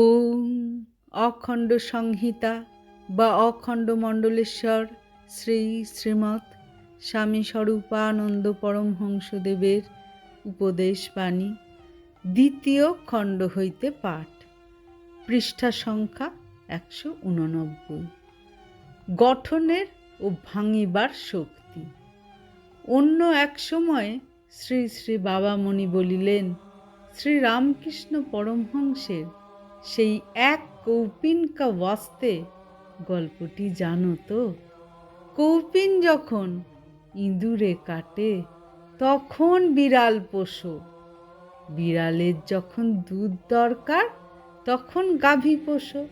ওম অখণ্ড সংহিতা বা অখণ্ড মণ্ডলেশ্বর শ্রী শ্রীমৎ স্বামী স্বরূপানন্দ পরমহংসদেবের উপদেশ বাণী দ্বিতীয় খণ্ড হইতে পাঠ। পৃষ্ঠা সংখ্যা 189। গঠনের ও ভাঙিবার শক্তি। অন্য এক সময়ে শ্রী শ্রী বাবামণি বলিলেন, শ্রীরামকৃষ্ণ পরমহংসের সেই এক কৌপিন কা ওয়াস্তে গল্পটি জানো তো? কৌপিন যখন ইঁদুরে কাটে তখন বিড়াল পোষো, বিড়ালের যখন দুধ দরকার তখন গাভী পোষো,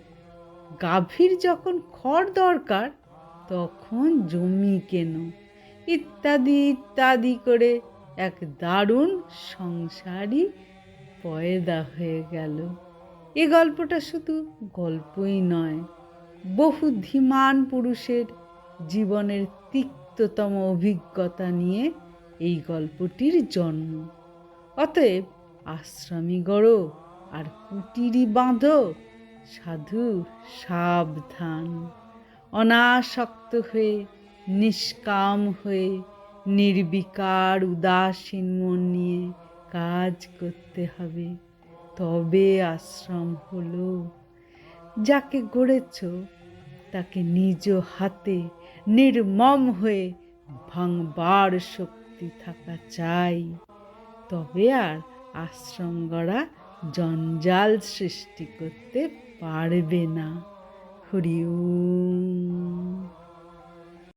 গাভীর যখন খড় দরকার তখন জমি কেনো, ইত্যাদি ইত্যাদি করে এক দারুণ সংসারই পয়দা হয়ে গেল। এ গল্পটা শুধু গল্পই নয়, বহু ধীমান পুরুষের জীবনের তিক্ততম অভিজ্ঞতা নিয়ে এই গল্পটির জন্ম। অতএব আশ্রমী গড়ো আর কুটিরি বাঁধো, সাধু সাবধান। অনাসক্ত হয়ে, নিষ্কাম হয়ে, নির্বিকার উদাসীন মন নিয়ে কাজ করতে হবে, তবে আশ্রম হলো। যাকে গড়েছ তাকে নিজ হাতে নির্মম হয়ে ভাঙবার শক্তি থাকা চাই, তবে আর আশ্রম গড়া জঞ্জাল সৃষ্টি করতে পারবে না। হরি ওম।